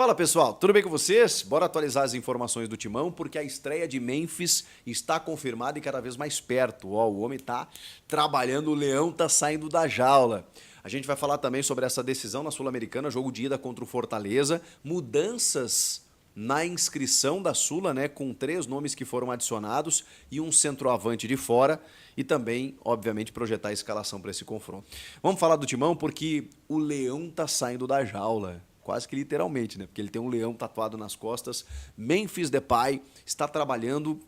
Fala pessoal, tudo bem com vocês? Bora atualizar as informações do Timão, porque a estreia de Memphis está confirmada e cada vez mais perto. Ó, o homem tá trabalhando, o leão tá saindo da jaula. A gente vai falar também sobre essa decisão na Sul-Americana, jogo de ida contra o Fortaleza, mudanças na inscrição da Sula, né, com 3 nomes que foram adicionados e um centroavante de fora e também, obviamente, projetar a escalação para esse confronto. Vamos falar do Timão porque o leão tá saindo da jaula. Quase que literalmente, né? Porque ele tem um leão tatuado nas costas. Memphis Depay está trabalhando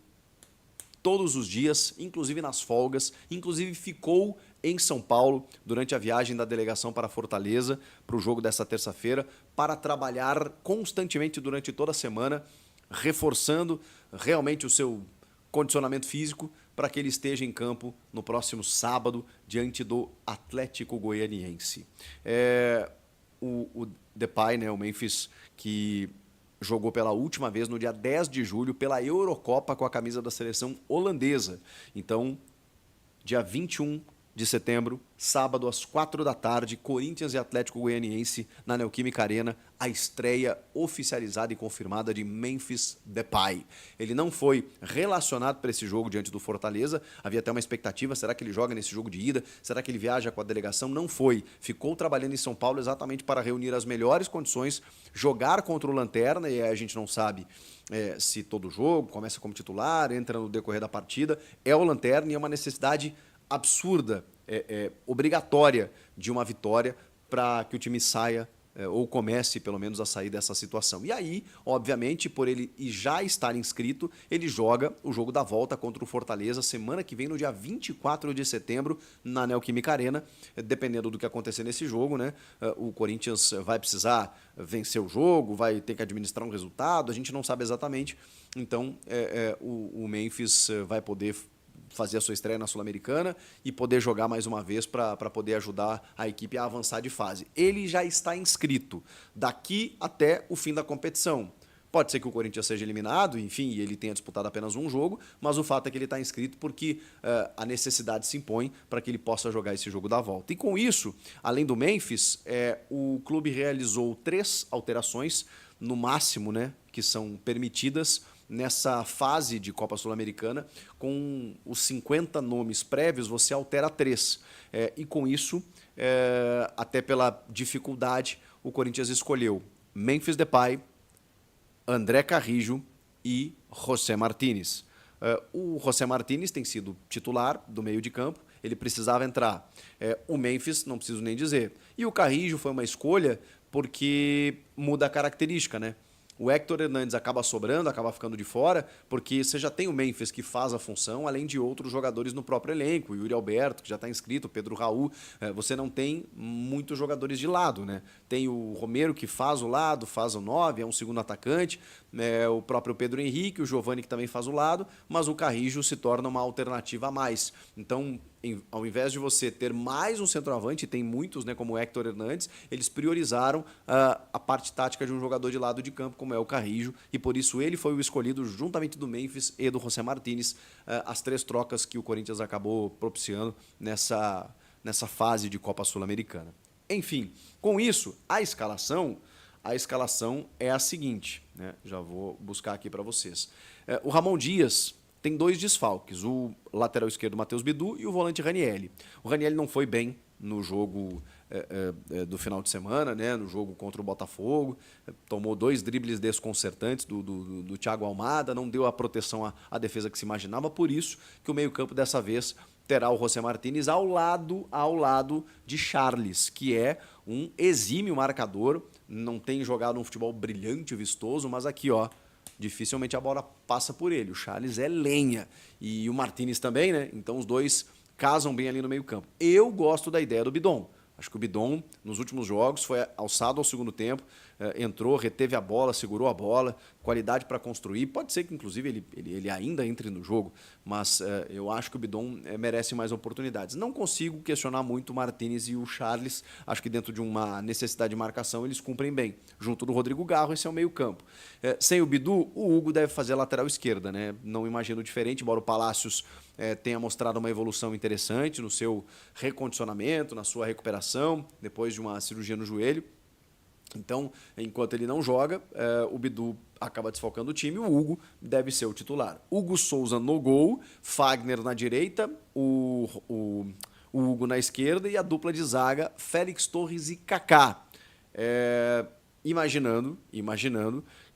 todos os dias, inclusive nas folgas. Inclusive ficou em São Paulo durante a viagem da delegação para Fortaleza, para o jogo dessa terça-feira, para trabalhar constantemente durante toda a semana, reforçando realmente o seu condicionamento físico para que ele esteja em campo no próximo sábado diante do Atlético Goianiense. O Depay, né, o Memphis, que jogou pela última vez no dia 10 de julho pela Eurocopa com a camisa da seleção holandesa. Então, dia 21 de setembro, sábado às 4 da tarde, Corinthians e Atlético Goianiense na Neoquímica Arena, a estreia oficializada e confirmada de Memphis Depay. Ele não foi relacionado para esse jogo diante do Fortaleza, havia até uma expectativa, será que ele joga nesse jogo de ida? Será que ele viaja com a delegação? Não foi. Ficou trabalhando em São Paulo exatamente para reunir as melhores condições, jogar contra o Lanterna, e a gente não sabe se todo jogo começa como titular, entra no decorrer da partida, é o Lanterna e é uma necessidade absurda, obrigatória de uma vitória para que o time saia ou comece pelo menos a sair dessa situação. E aí, obviamente, por ele já estar inscrito, ele joga o jogo da volta contra o Fortaleza semana que vem, no dia 24 de setembro, na Neoquímica Arena. Dependendo do que acontecer nesse jogo, né, o Corinthians vai precisar vencer o jogo, vai ter que administrar um resultado, a gente não sabe exatamente. Então, o Memphis vai poder fazer a sua estreia na Sul-Americana e poder jogar mais uma vez para poder ajudar a equipe a avançar de fase. Ele já está inscrito daqui até o fim da competição. Pode ser que o Corinthians seja eliminado, enfim, e ele tenha disputado apenas um jogo, mas o fato é que ele está inscrito porque a necessidade se impõe para que ele possa jogar esse jogo da volta. E com isso, além do Memphis, o clube realizou 3 alterações, no máximo, né, que são permitidas nessa fase de Copa Sul-Americana. Com os 50 nomes prévios, você altera 3. E com isso, até pela dificuldade, o Corinthians escolheu Memphis Depay, André Carrillo e José Martínez. O José Martínez tem sido titular do meio de campo, ele precisava entrar. O Memphis, não preciso nem dizer. E o Carrillo foi uma escolha porque muda a característica, né? O Héctor Hernandes acaba sobrando, acaba ficando de fora, porque você já tem o Memphis que faz a função, além de outros jogadores no próprio elenco, o Yuri Alberto, que já está inscrito, o Pedro Raul. Você não tem muitos jogadores de lado, né? Tem o Romero que faz o lado, faz o 9, é um segundo atacante, o próprio Pedro Henrique, o Giovani que também faz o lado, mas o Carrillo se torna uma alternativa a mais. Então, ao invés de você ter mais um centroavante, tem muitos, né, como o Héctor Hernandes, eles priorizaram a parte tática de um jogador de lado de campo, como é o Carrillo, e por isso ele foi o escolhido, juntamente do Memphis e do José Martínez, as 3 trocas que o Corinthians acabou propiciando nessa fase de Copa Sul-Americana. Enfim, com isso, a escalação é a seguinte, né? Já vou buscar aqui para vocês. O Ramon Dias tem 2 desfalques, o lateral esquerdo Matheus Bidu e o volante Ranielli. O Ranielli não foi bem no jogo do final de semana, né, no jogo contra o Botafogo, tomou 2 dribles desconcertantes do Thiago Almada, não deu a proteção à defesa que se imaginava, por isso que o meio-campo dessa vez terá o José Martínez ao lado de Charles, que é um exímio marcador, não tem jogado um futebol brilhante e vistoso, mas aqui, ó, dificilmente a bola passa por ele. O Charles é lenha. E o Martínez também, né? Então os 2 casam bem ali no meio-campo. Eu gosto da ideia do Bidon. Acho que o Bidon, nos últimos jogos, foi alçado ao segundo tempo, entrou, reteve a bola, segurou a bola, qualidade para construir. Pode ser que, inclusive, ele ainda entre no jogo, mas eu acho que o Bidon merece mais oportunidades. Não consigo questionar muito o Martínez e o Charles. Acho que dentro de uma necessidade de marcação, eles cumprem bem. Junto do Rodrigo Garro, esse é o meio-campo. Sem o Bidu, o Hugo deve fazer a lateral esquerda, né? Não imagino diferente, embora o Palácios tenha mostrado uma evolução interessante no seu recondicionamento, na sua recuperação, depois de uma cirurgia no joelho. Então, enquanto ele não joga, o Bidu acaba desfalcando o time, o Hugo deve ser o titular. Hugo Souza no gol, Fagner na direita, o Hugo na esquerda e a dupla de zaga, Félix Torres e Kaká. Imaginando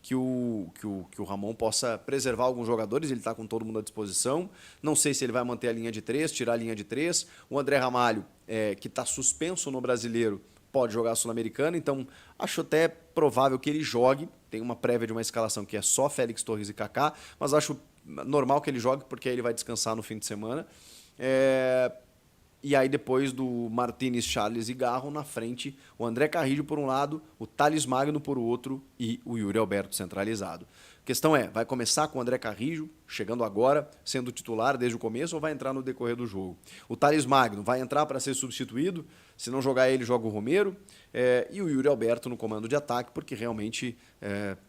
que o Ramon possa preservar alguns jogadores, ele está com todo mundo à disposição. Não sei se ele vai manter a linha de 3, tirar a linha de 3. O André Ramalho, que está suspenso no Brasileiro, pode jogar a Sul-Americana, então acho até provável que ele jogue. Tem uma prévia de uma escalação que é só Félix Torres e Kaká, mas acho normal que ele jogue porque aí ele vai descansar no fim de semana. E aí depois do Martínez, Charles e Garro, na frente o André Carrillo por um lado, o Thales Magno por outro e o Yuri Alberto centralizado. A questão vai começar com o André Carrillo, chegando agora, sendo titular desde o começo ou vai entrar no decorrer do jogo? O Thales Magno vai entrar para ser substituído, se não jogar ele, joga o Romero, e o Yuri Alberto no comando de ataque, porque realmente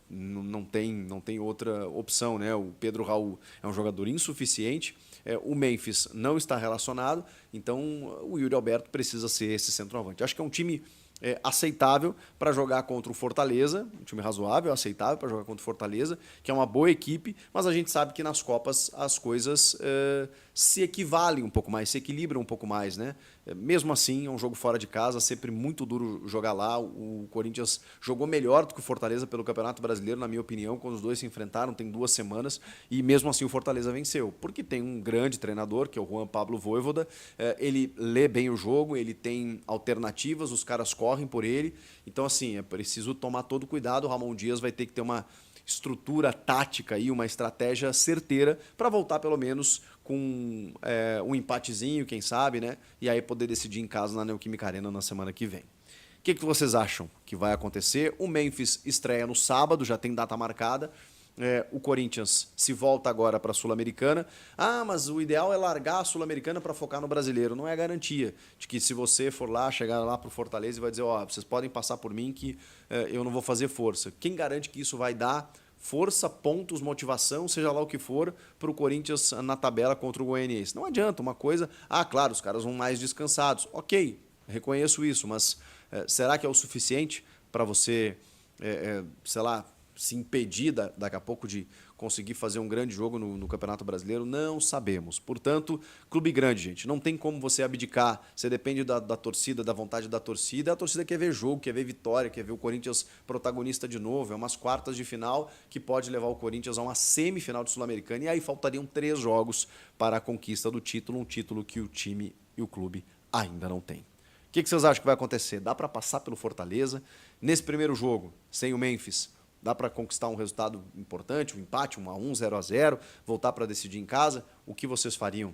não tem outra opção, né? O Pedro Raul é um jogador insuficiente, o Memphis não está relacionado, então o Yuri Alberto precisa ser esse centroavante. Acho que é um time aceitável para jogar contra o Fortaleza, um time razoável, aceitável para jogar contra o Fortaleza, que é uma boa equipe, mas a gente sabe que nas Copas as coisas se equivalem um pouco mais, se equilibram um pouco mais, né? Mesmo assim, é um jogo fora de casa, sempre muito duro jogar lá. O Corinthians jogou melhor do que o Fortaleza pelo Campeonato Brasileiro, na minha opinião, quando os dois se enfrentaram, tem 2 semanas, e mesmo assim o Fortaleza venceu, porque tem um grande treinador, que é o Juan Pablo Vojvoda, ele lê bem o jogo, ele tem alternativas, os caras correm por ele, então assim, é preciso tomar todo cuidado. O Ramon Dias vai ter que ter uma estrutura tática e uma estratégia certeira para voltar pelo menos com um empatezinho, quem sabe, né? E aí poder decidir em casa na Neoquímica Arena na semana que vem. O que vocês acham que vai acontecer? O Memphis estreia no sábado, já tem data marcada. O Corinthians se volta agora para a Sul-Americana. Ah, mas o ideal é largar a Sul-Americana para focar no Brasileiro. Não é garantia de que se você for lá, chegar lá para o Fortaleza e vai dizer, vocês podem passar por mim que eu não vou fazer força. Quem garante que isso vai dar força, pontos, motivação, seja lá o que for, para o Corinthians na tabela contra o Goianiense? Não adianta uma coisa... claro, os caras vão mais descansados. Ok, reconheço isso, mas será que é o suficiente para você, sei lá, se impedir daqui a pouco de conseguir fazer um grande jogo no Campeonato Brasileiro? Não sabemos. Portanto, clube grande, gente. Não tem como você abdicar. Você depende da torcida, da vontade da torcida. A torcida quer ver jogo, quer ver vitória, quer ver o Corinthians protagonista de novo. É umas quartas de final que pode levar o Corinthians a uma semifinal de Sul-Americana. E aí faltariam 3 jogos para a conquista do título. Um título que o time e o clube ainda não têm. O que vocês acham que vai acontecer? Dá para passar pelo Fortaleza? Nesse primeiro jogo, sem o Memphis, dá para conquistar um resultado importante, um empate, 1-1, 0-0, voltar para decidir em casa? O que vocês fariam?